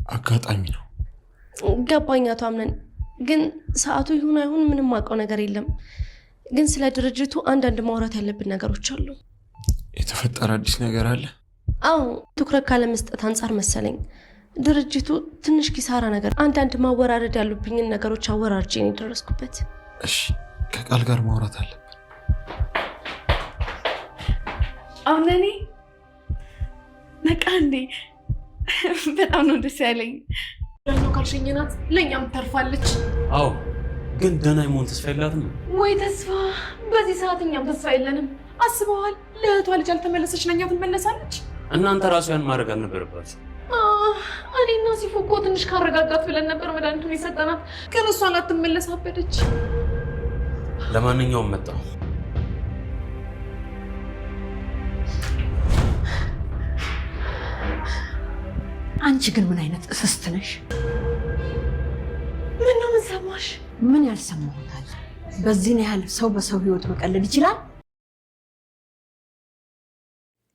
አጋጣሚ ነው። ገባኝ አቶ አምነን። ግን ሰዓቱ ይሁን አይሁን ምንም አውቀው ነገር የለም። ግን ስለ ድርጅቱ አንዳንድ ማውራት ያለብን ነገሮች አሉ። የተፈጠረ አዲስ ነገር አለ? አዎ፣ ትኩረት ካለመስጠት አንጻር መሰለኝ ድርጅቱ ትንሽ ኪሳራ ነገር፣ አንዳንድ ማወራረድ ያሉብኝን ነገሮች አወራርጄ ነው የደረስኩበት። እሺ፣ ከቃል ጋር ማውራት አለብን። አምነኔ ነቃ እንዴ? በጣም ነው ደስ ያለኝ። ደግሞ ካልሸኘናት ለእኛም ተርፋለች። አዎ፣ ግን ደህና የመሆን ተስፋ የላትም ወይ? ተስፋ በዚህ ሰዓት እኛም ተስፋ የለንም። አስበዋል? ለእህቷ ልጅ አልተመለሰች፣ ለእኛ ትመለሳለች። እናንተ ራሱ ያን ማድረግ አልነበረባችሁ። እኔና ሲፉ እኮ ትንሽ ካረጋጋት ብለን ነበር መድኃኒቱን የሰጠናት፣ ግን እሷ ላትመለስ አበደች። ለማንኛውም መጣሁ። አንቺ ግን ምን አይነት እስስት ነሽ? ምን ነው ምን ሰማሽ? ምን ያልሰማሁታል? በዚህን ያህል ሰው በሰው ህይወት መቀለድ ይችላል?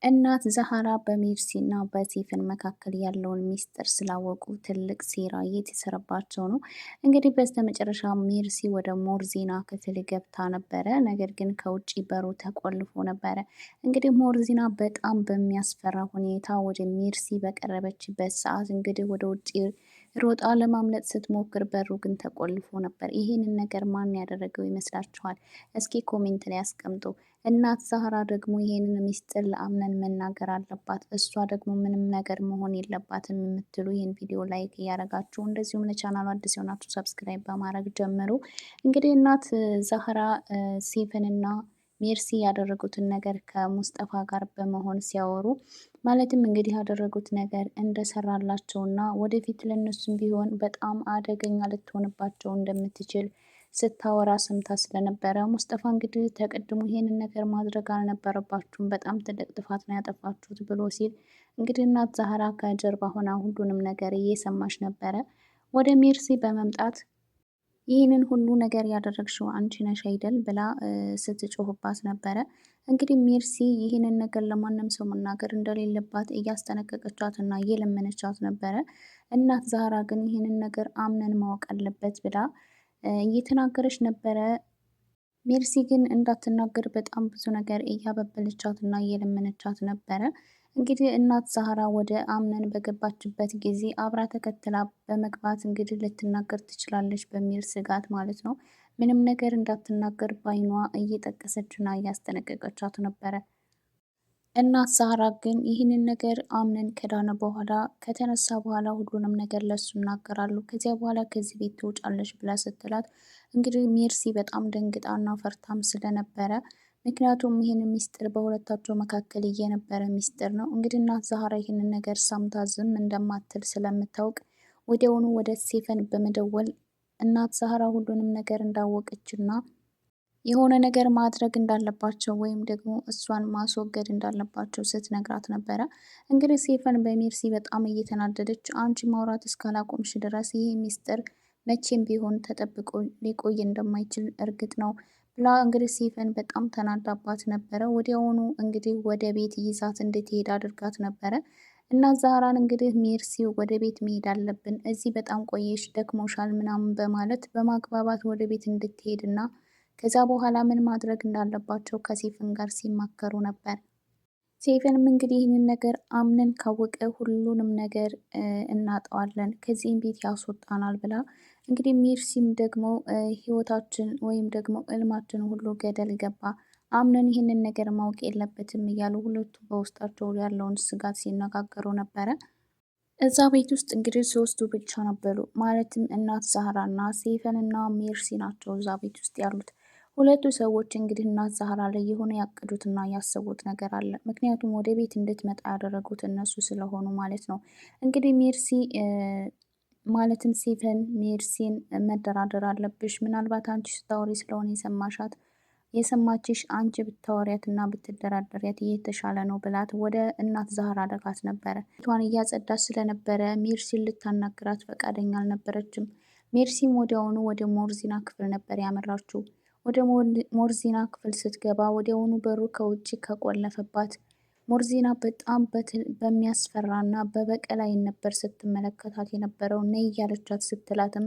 እናት ዛህራ በሜርሲ እና በሴፈን መካከል ያለውን ሚስጥር ስላወቁ ትልቅ ሴራ እየተሰራባቸው ነው። እንግዲህ በስተመጨረሻ ሜርሲ ወደ ሞርዚና ክፍል ገብታ ነበረ። ነገር ግን ከውጭ በሩ ተቆልፎ ነበረ። እንግዲህ ሞርዚና በጣም በሚያስፈራ ሁኔታ ወደ ሜርሲ በቀረበችበት ሰዓት እንግዲህ ወደ ውጭ ሮጣ ለማምለጥ ስትሞክር በሩ ግን ተቆልፎ ነበር። ይህንን ነገር ማን ያደረገው ይመስላችኋል? እስኪ ኮሜንት ላይ አስቀምጡ። እናት ዛህራ ደግሞ ይህንን ሚስጥር ለአምነን መናገር አለባት፣ እሷ ደግሞ ምንም ነገር መሆን የለባትም የምትሉ ይህን ቪዲዮ ላይክ እያደረጋችሁ እንደዚሁም ለቻናሉ አዲስ የሆናችሁ ሰብስክራይብ በማድረግ ጀምሩ። እንግዲህ እናት ዛህራ ሴፈንና ሜርሲ ያደረጉትን ነገር ከሙስጠፋ ጋር በመሆን ሲያወሩ ማለትም እንግዲህ ያደረጉት ነገር እንደሰራላቸውና ወደፊት ለነሱም ቢሆን በጣም አደገኛ ልትሆንባቸው እንደምትችል ስታወራ ሰምታ ስለነበረ ሙስጠፋ እንግዲህ ተቀድሞ ይሄንን ነገር ማድረግ አልነበረባችሁም፣ በጣም ትልቅ ጥፋት ነው ያጠፋችሁት ብሎ ሲል እንግዲህ እናት ዛህራ ከጀርባ ሆና ሁሉንም ነገር እየሰማች ነበረ። ወደ ሜርሲ በመምጣት ይህንን ሁሉ ነገር ያደረግሽው አንቺ ነሽ አይደል ብላ ስትጮህባት ነበረ። እንግዲህ ሜርሲ ይህንን ነገር ለማንም ሰው መናገር እንደሌለባት እያስጠነቀቀቻት እና እየለመነቻት ነበረ። እናት ዛህራ ግን ይህንን ነገር አምነን ማወቅ አለበት ብላ እየተናገረች ነበረ። ሜርሲ ግን እንዳትናገር በጣም ብዙ ነገር እያበበለቻት እና እየለመነቻት ነበረ። እንግዲህ እናት ዛህራ ወደ አምነን በገባችበት ጊዜ አብራ ተከትላ በመግባት እንግዲህ ልትናገር ትችላለች በሚል ስጋት ማለት ነው። ምንም ነገር እንዳትናገር ባይኗ እየጠቀሰችና እያስጠነቀቀቻት ነበረ። እናት ዛህራ ግን ይህንን ነገር አምነን ከዳነ በኋላ ከተነሳ በኋላ ሁሉንም ነገር ለሱ እናገራሉ፣ ከዚያ በኋላ ከዚህ ቤት ትውጫለች ብላ ስትላት እንግዲህ ሜርሲ በጣም ደንግጣና ፈርታም ስለነበረ ምክንያቱም ይህን ሚስጥር በሁለታቸው መካከል እየነበረ ሚስጥር ነው። እንግዲህ እናት ዛህራ ይህንን ነገር ሰምታ ዝም እንደማትል ስለምታውቅ ወዲያውኑ ወደ ሴፈን በመደወል እናት ዛህራ ሁሉንም ነገር እንዳወቀችና የሆነ ነገር ማድረግ እንዳለባቸው ወይም ደግሞ እሷን ማስወገድ እንዳለባቸው ስትነግራት ነበረ። እንግዲህ ሴፈን በሜርሲ በጣም እየተናደደች አንቺ ማውራት እስካላቆምሽ ድረስ ይሄ ሚስጥር መቼም ቢሆን ተጠብቆ ሊቆይ እንደማይችል እርግጥ ነው ብላ እንግዲህ ሴፈን በጣም ተናዳባት ነበረ። ወዲያውኑ እንግዲህ ወደ ቤት ይዛት እንድትሄድ አድርጋት ነበረ። እናት ዛህራን እንግዲህ ሜርሲ ወደ ቤት መሄድ አለብን፣ እዚህ በጣም ቆየሽ፣ ደክሞሻል ምናምን በማለት በማግባባት ወደ ቤት እንድትሄድና ከዛ በኋላ ምን ማድረግ እንዳለባቸው ከሴፈን ጋር ሲማከሩ ነበር። ሴፈንም እንግዲህ ይህንን ነገር አምነን ካወቀ ሁሉንም ነገር እናጠዋለን፣ ከዚህም ቤት ያስወጣናል ብላ እንግዲህ ሜርሲም ደግሞ ህይወታችን ወይም ደግሞ እልማችን ሁሉ ገደል ገባ፣ አምነን ይህንን ነገር ማወቅ የለበትም እያሉ ሁለቱ በውስጣቸው ያለውን ስጋት ሲነጋገሩ ነበረ። እዛ ቤት ውስጥ እንግዲህ ሶስቱ ብቻ ነበሩ። ማለትም እናት ዛህራና ሴፈንና ሜርሲ ናቸው እዛ ቤት ውስጥ ያሉት። ሁለቱ ሰዎች እንግዲህ እናት ዛህራ ላይ የሆነ ያቀዱትና ያሰቡት ነገር አለ። ምክንያቱም ወደ ቤት እንድትመጣ ያደረጉት እነሱ ስለሆኑ ማለት ነው። እንግዲህ ሜርሲ ማለትም ሴፈን ሜርሲን መደራደር አለብሽ፣ ምናልባት አንቺ ስታወሪ ስለሆነ የሰማችሽ አንቺ ብታወሪያት እና ብትደራደሪያት እየተሻለ ነው ብላት ወደ እናት ዛህራ አደጋት ነበረ። ቷን እያጸዳች ስለነበረ ሜርሲን ልታናግራት ፈቃደኛ አልነበረችም። ሜርሲም ወዲያውኑ ወደ ሞርዚና ክፍል ነበር ያመራችው። ወደ ሞርዚና ክፍል ስትገባ ወዲያውኑ በሩ ከውጭ ከቆለፈባት ሞርዚና በጣም በሚያስፈራና በበቀል ዓይን ነበር ስትመለከታት የነበረው። ነይ እያለቻት ስትላትም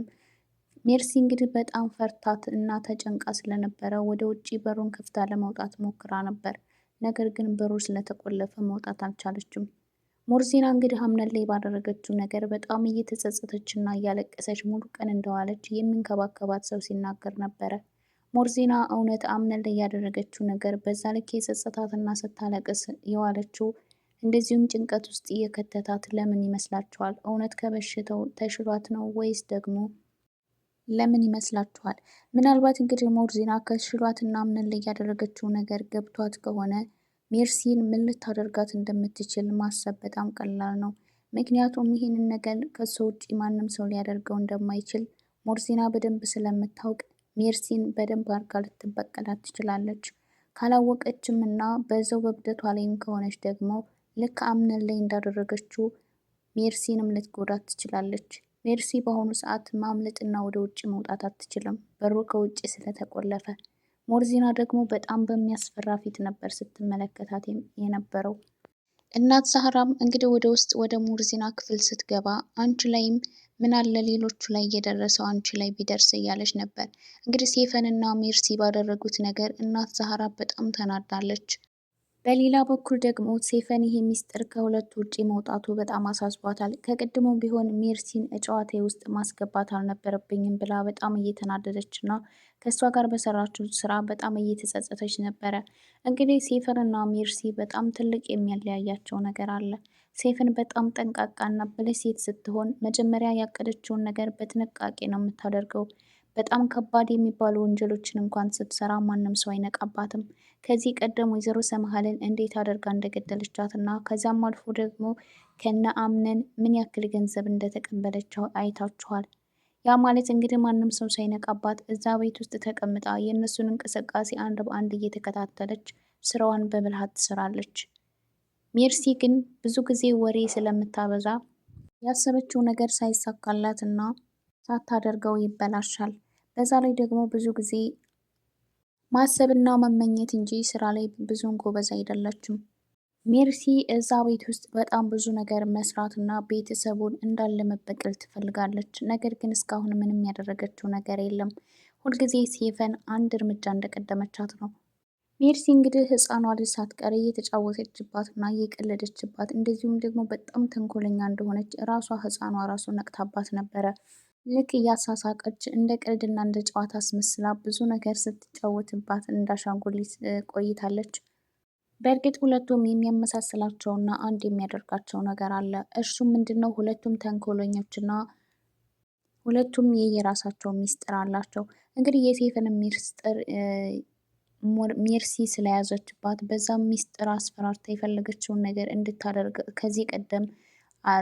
ሜርሲ እንግዲህ በጣም ፈርታት እና ተጨንቃ ስለነበረ ወደ ውጭ በሩን ከፍታ ለመውጣት ሞክራ ነበር። ነገር ግን በሩ ስለተቆለፈ መውጣት አልቻለችም። ሞርዚና እንግዲህ አምነን ላይ ባደረገችው ነገር በጣም እየተጸጸተች እና እያለቀሰች ሙሉ ቀን እንደዋለች የሚንከባከባት ሰው ሲናገር ነበረ። ሞርዚና እውነት አምነን ላይ ያደረገችው ነገር በዛ ልክ የጸጸታትና ስታለቅስ የዋለችው እንደዚሁም ጭንቀት ውስጥ እየከተታት ለምን ይመስላችኋል? እውነት ከበሽታው ተሽሏት ነው ወይስ ደግሞ ለምን ይመስላችኋል? ምናልባት እንግዲህ ሞርዚና ከሽሏትና አምነን ላይ ያደረገችው ነገር ገብቷት ከሆነ ሜርሲን ምን ልታደርጋት እንደምትችል ማሰብ በጣም ቀላል ነው። ምክንያቱም ይህንን ነገር ከሱ ውጭ ማንም ሰው ሊያደርገው እንደማይችል ሞርዚና በደንብ ስለምታውቅ ሜርሲን በደንብ አድርጋ ልትበቀላት ትችላለች። ካላወቀችም እና በዛው በብደቷ ላይም ከሆነች ደግሞ ልክ አምነን ላይ እንዳደረገችው ሜርሲንም ልትጎዳት ትችላለች። ሜርሲ በአሁኑ ሰዓት ማምለጥና ወደ ውጭ መውጣት አትችልም፣ በሩ ከውጭ ስለተቆለፈ። ሞርዚና ደግሞ በጣም በሚያስፈራ ፊት ነበር ስትመለከታት የነበረው። እናት ዛህራም እንግዲህ ወደ ውስጥ ወደ ሞርዚና ክፍል ስትገባ አንቺ ላይም ምን አለ ሌሎቹ ላይ እየደረሰው አንቺ ላይ ቢደርስ እያለች ነበር። እንግዲህ ሴፈንና ሜርሲ ባደረጉት ነገር እናት ዛህራ በጣም ተናዳለች። በሌላ በኩል ደግሞ ሴፈን ይሄ ሚስጥር ከሁለቱ ውጭ መውጣቱ በጣም አሳስቧታል። ከቅድሙም ቢሆን ሜርሲን ጨዋታ ውስጥ ማስገባት አልነበረብኝም ብላ በጣም እየተናደደች እና ከእሷ ጋር በሰራችው ስራ በጣም እየተጸጸተች ነበረ። እንግዲህ ሴፈንና ሜርሲ በጣም ትልቅ የሚያለያያቸው ነገር አለ። ሴፈን በጣም ጠንቃቃና ብልህ ሴት ስትሆን መጀመሪያ ያቀደችውን ነገር በጥንቃቄ ነው የምታደርገው። በጣም ከባድ የሚባሉ ወንጀሎችን እንኳን ስትሰራ ማንም ሰው አይነቃባትም። ከዚህ ቀደም ወይዘሮ ሰምሃልን እንዴት አድርጋ እንደገደለቻት እና ከዚያም አልፎ ደግሞ ከነ አምነን ምን ያክል ገንዘብ እንደተቀበለችው አይታችኋል። ያ ማለት እንግዲህ ማንም ሰው ሳይነቃባት እዛ ቤት ውስጥ ተቀምጣ የእነሱን እንቅስቃሴ አንድ በአንድ እየተከታተለች ስራዋን በብልሃት ትሰራለች። ሜርሲ ግን ብዙ ጊዜ ወሬ ስለምታበዛ ያሰበችው ነገር ሳይሳካላት እና ሳታደርገው ይበላሻል። በዛ ላይ ደግሞ ብዙ ጊዜ ማሰብና መመኘት እንጂ ስራ ላይ ብዙም ጎበዝ አይደለችም። ሜርሲ እዛ ቤት ውስጥ በጣም ብዙ ነገር መስራትና ቤተሰቡን እንዳለ መበቀል ትፈልጋለች። ነገር ግን እስካሁን ምንም ያደረገችው ነገር የለም። ሁልጊዜ ሴፈን አንድ እርምጃ እንደቀደመቻት ነው። ሜርሲ እንግዲህ ህፃኗ ልጅ ሳትቀር እየተጫወተችባት እና እየቀለደችባት እንደዚሁም ደግሞ በጣም ተንኮለኛ እንደሆነች ራሷ ህፃኗ ራሱ ነቅታባት ነበረ። ልክ እያሳሳቀች እንደ ቀልድና እንደ ጨዋታ አስመስላ ብዙ ነገር ስትጫወትባት እንዳሻንጉሊት ቆይታለች። በእርግጥ ሁለቱም የሚያመሳስላቸውና አንድ የሚያደርጋቸው ነገር አለ። እርሱም ምንድነው? ሁለቱም ተንኮለኞችና ሁለቱም የየራሳቸው ሚስጥር አላቸው። እንግዲህ የሴፈን ሚስጥር ሜርሲ ስለያዘችባት በዛም ሚስጥር አስፈራርታ የፈለገችውን ነገር እንድታደርግ ከዚህ ቀደም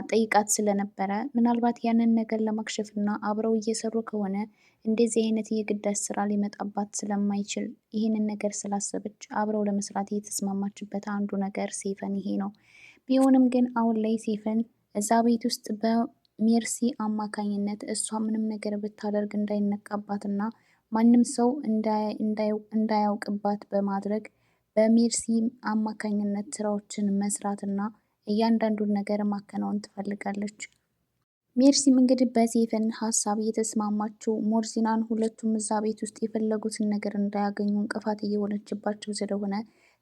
ጠይቃት ስለነበረ ምናልባት ያንን ነገር ለማክሸፍ እና አብረው እየሰሩ ከሆነ እንደዚህ አይነት የግዳጅ ስራ ሊመጣባት ስለማይችል ይህንን ነገር ስላሰበች አብረው ለመስራት የተስማማችበት አንዱ ነገር ሴፈን ይሄ ነው። ቢሆንም ግን አሁን ላይ ሴፈን እዛ ቤት ውስጥ በሜርሲ አማካኝነት እሷ ምንም ነገር ብታደርግ እንዳይነቃባትና ማንም ሰው እንዳያውቅባት በማድረግ በሜርሲ አማካኝነት ስራዎችን መስራትና እያንዳንዱን ነገር ማከናወን ትፈልጋለች። ሜርሲም እንግዲህ በሴፈን ሀሳብ እየተስማማችው ሞርዚናን ሁለቱም እዛ ቤት ውስጥ የፈለጉትን ነገር እንዳያገኙ እንቅፋት እየሆነችባቸው ስለሆነ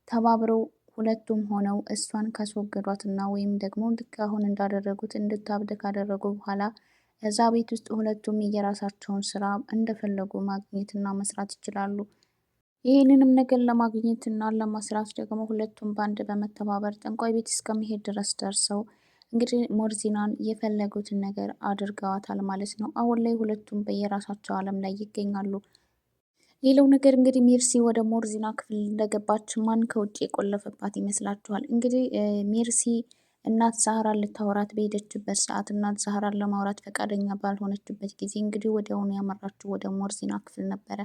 ተባብረው ሁለቱም ሆነው እሷን ካስወገዷትና ወይም ደግሞ ልክ አሁን እንዳደረጉት እንድታብድ ካደረጉ በኋላ እዛ ቤት ውስጥ ሁለቱም የራሳቸውን ስራ እንደፈለጉ ማግኘትና መስራት ይችላሉ። ይህንንም ነገር ለማግኘትና ለመስራት ደግሞ ሁለቱም በአንድ በመተባበር ጠንቋይ ቤት እስከመሄድ ድረስ ደርሰው እንግዲህ ሞርዚናን የፈለጉትን ነገር አድርገዋታል ማለት ነው። አሁን ላይ ሁለቱም በየራሳቸው ዓለም ላይ ይገኛሉ። ሌላው ነገር እንግዲህ ሜርሲ ወደ ሞርዚና ክፍል እንደገባች ማን ከውጭ የቆለፈባት ይመስላችኋል? እንግዲህ ሜርሲ እናት ዛህራን ልታወራት በሄደችበት ሰዓት እናት ዛህራን ለማውራት ፈቃደኛ ባልሆነችበት ጊዜ እንግዲህ ወዲያውኑ ያመራችው ወደ ሞርዚና ክፍል ነበረ።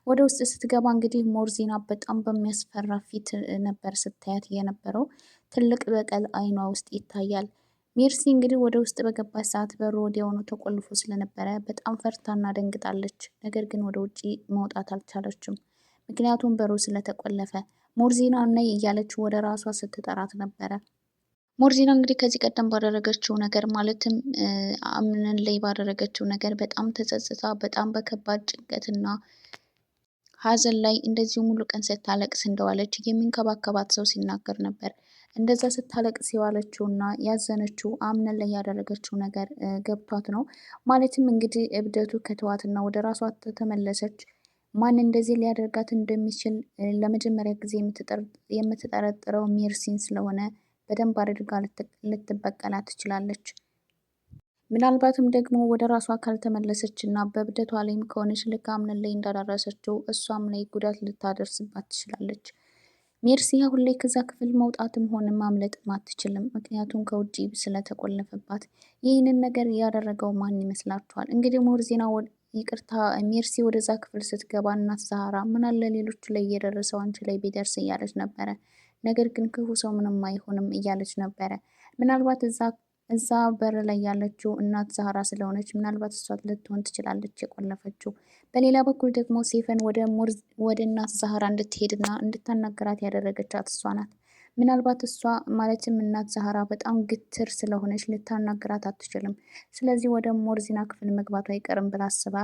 ወደ ውስጥ ስትገባ እንግዲህ ሞርዚና በጣም በሚያስፈራ ፊት ነበር ስታያት የነበረው። ትልቅ በቀል አይኗ ውስጥ ይታያል። ሜርሲ እንግዲህ ወደ ውስጥ በገባች ሰዓት በሩ ወዲያውኑ ተቆልፎ ስለነበረ በጣም ፈርታና ደንግጣለች። ነገር ግን ወደ ውጭ መውጣት አልቻለችም፣ ምክንያቱም በሩ ስለተቆለፈ። ሞርዚና ነይ እያለችው ወደ ራሷ ስትጠራት ነበረ። ሞርዚና እንግዲህ ከዚህ ቀደም ባደረገችው ነገር ማለትም አምነን ላይ ባደረገችው ነገር በጣም ተጸጽታ በጣም በከባድ ጭንቀትና ሀዘን ላይ እንደዚሁ ሙሉ ቀን ስታለቅስ እንደዋለች የሚንከባከባት ሰው ሲናገር ነበር። እንደዛ ስታለቅስ የዋለችውና ያዘነችው አምነን ላይ ያደረገችው ነገር ገብቷት ነው። ማለትም እንግዲህ እብደቱ ከተዋትና ወደ ራሷ ተመለሰች። ማን እንደዚህ ሊያደርጋት እንደሚችል ለመጀመሪያ ጊዜ የምትጠረጥረው ሜርሲን ስለሆነ በደንብ አድርጋ ልትበቀላት ትችላለች። ምናልባትም ደግሞ ወደ ራሷ ካልተመለሰች እና በእብደቷ ላይም ከሆነች ልክ አምነን ላይ እንዳደረሰችው እሷም ላይ ጉዳት ልታደርስባት ትችላለች። ሜርሲ አሁን ላይ ከዛ ክፍል መውጣትም ሆነ ማምለጥም አትችልም፣ ምክንያቱም ከውጭ ስለተቆለፈባት። ይህንን ነገር ያደረገው ማን ይመስላችኋል? እንግዲህ ሞርዚና ይቅርታ ሜርሲ ወደዛ ክፍል ስትገባ እናት ዛህራ ምናለ ሌሎቹ ላይ እየደረሰው አንቺ ላይ ቢደርስ እያለች ነበረ። ነገር ግን ክፉ ሰው ምንም አይሆንም እያለች ነበረ። ምናልባት እዛ በር ላይ ያለችው እናት ዛህራ ስለሆነች ምናልባት እሷ ልትሆን ትችላለች የቆለፈችው። በሌላ በኩል ደግሞ ሴፈን ወደ እናት ዛህራ እንድትሄድና እንድታናገራት ያደረገቻት እሷ ናት። ምናልባት እሷ ማለትም እናት ዛህራ በጣም ግትር ስለሆነች ልታናግራት አትችልም። ስለዚህ ወደ ሞርዚና ክፍል መግባቱ አይቀርም ብላ አስባ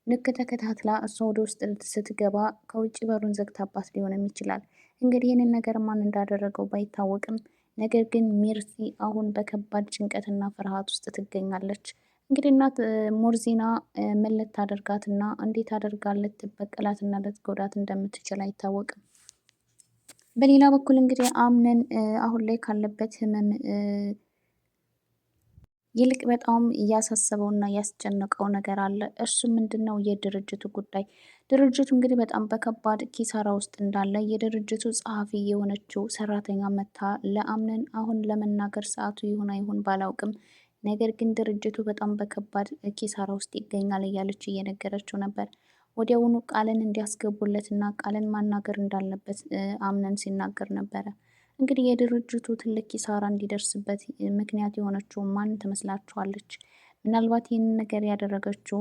ልክ ተከታትላ እሷ ወደ ውስጥ ስትገባ ከውጭ በሩን ዘግታባት ሊሆንም ይችላል። እንግዲህ ይህንን ነገር ማን እንዳደረገው ባይታወቅም ነገር ግን ሜርሲ አሁን በከባድ ጭንቀትና ፍርሃት ውስጥ ትገኛለች። እንግዲህ እናት ሞርዚና ምን ልታደርጋትና እንዴት አድርጋ ልትበቀላትና ልትጎዳት እንደምትችል አይታወቅም። በሌላ በኩል እንግዲህ አምነን አሁን ላይ ካለበት ህመም ይልቅ በጣም እያሳሰበውና እያስጨነቀው ነገር አለ። እሱ ምንድነው? የድርጅቱ ጉዳይ። ድርጅቱ እንግዲህ በጣም በከባድ ኪሳራ ውስጥ እንዳለ የድርጅቱ ጸሐፊ የሆነችው ሰራተኛ መታ ለአምነን አሁን ለመናገር ሰዓቱ ይሁን አይሁን ባላውቅም፣ ነገር ግን ድርጅቱ በጣም በከባድ ኪሳራ ውስጥ ይገኛል እያለች እየነገረችው ነበር። ወዲያውኑ ቃልን እንዲያስገቡለትና ቃልን ማናገር እንዳለበት አምነን ሲናገር ነበረ። እንግዲህ የድርጅቱ ትልቅ ኪሳራ እንዲደርስበት ምክንያት የሆነችው ማን ትመስላችኋለች? ምናልባት ይህንን ነገር ያደረገችው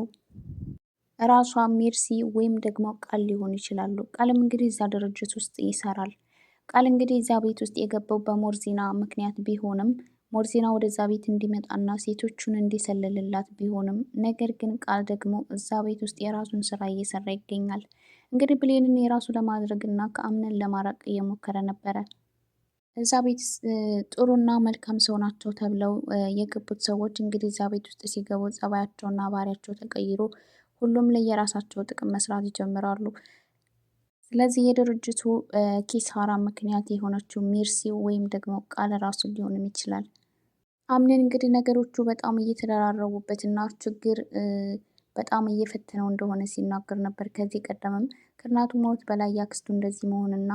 ራሷ ሜርሲ ወይም ደግሞ ቃል ሊሆኑ ይችላሉ። ቃልም እንግዲህ እዛ ድርጅት ውስጥ ይሰራል። ቃል እንግዲህ እዛ ቤት ውስጥ የገባው በሞርዚና ምክንያት ቢሆንም ሞርዚና ወደዛ ቤት እንዲመጣና ሴቶቹን እንዲሰልልላት ቢሆንም ነገር ግን ቃል ደግሞ እዛ ቤት ውስጥ የራሱን ስራ እየሰራ ይገኛል። እንግዲህ ብሌንን የራሱ ለማድረግና ከአምነን ለማራቅ እየሞከረ ነበረ። እዛ ቤት ጥሩና መልካም ሰው ናቸው ተብለው የገቡት ሰዎች እንግዲህ እዛ ቤት ውስጥ ሲገቡ ጸባያቸውና ባህሪያቸው ተቀይሮ ሁሉም ላይ የራሳቸው ጥቅም መስራት ይጀምራሉ። ስለዚህ የድርጅቱ ኪሳራ ምክንያት የሆነችው ሜርሲ ወይም ደግሞ ቃል ራሱ ሊሆንም ይችላል። አምነን እንግዲህ ነገሮቹ በጣም እየተደራረቡበትና ችግር በጣም እየፈተነው እንደሆነ ሲናገር ነበር። ከዚህ ቀደምም ከእናቱ ሞት በላይ ያክስቱ እንደዚህ መሆንና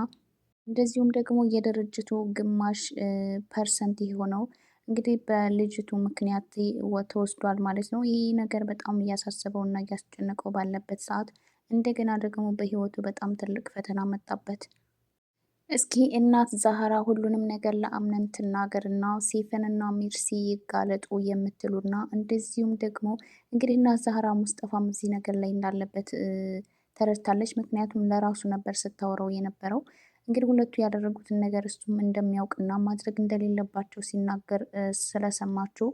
እንደዚሁም ደግሞ የድርጅቱ ግማሽ ፐርሰንት የሆነው እንግዲህ በልጅቱ ምክንያት ተወስዷል ማለት ነው። ይህ ነገር በጣም እያሳሰበው እና እያስጨነቀው ባለበት ሰዓት እንደገና ደግሞ በህይወቱ በጣም ትልቅ ፈተና መጣበት። እስኪ እናት ዛህራ ሁሉንም ነገር ለአምነን ትናገርና ሴፈንና ሜርሲ ይጋለጡ የምትሉና እንደዚሁም ደግሞ እንግዲህ እናት ዛህራ ሙስጠፋም እዚህ ነገር ላይ እንዳለበት ተረድታለች። ምክንያቱም ለራሱ ነበር ስታወራው የነበረው። እንግዲህ ሁለቱ ያደረጉትን ነገር እሱም እንደሚያውቅና ማድረግ እንደሌለባቸው ሲናገር ስለሰማችው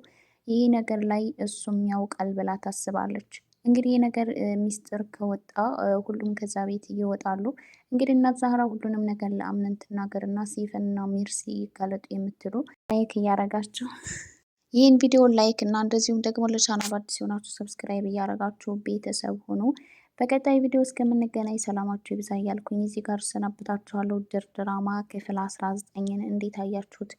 ይህ ነገር ላይ እሱም ያውቃል ብላ ታስባለች። እንግዲህ ይህ ነገር ሚስጥር ከወጣ ሁሉም ከዛ ቤት ይወጣሉ። እንግዲህ እናት ዛህራ ሁሉንም ነገር ለአምነን ትናገርና ሴፈንና ሜርሲ ይጋለጡ የምትሉ ላይክ እያረጋችሁ ይህን ቪዲዮ ላይክ እና እንደዚሁም ደግሞ ለቻናሉ አዲስ የሆናችሁ ሰብስክራይብ እያረጋችሁ ቤተሰብ ሆኑ። በቀጣይ ቪዲዮ እስከምንገናኝ ሰላማችሁ ይብዛ እያልኩኝ እዚህ ጋር ሰናብታችኋለሁ። ድርድራማ ክፍል 19ን እንዴት አያችሁት?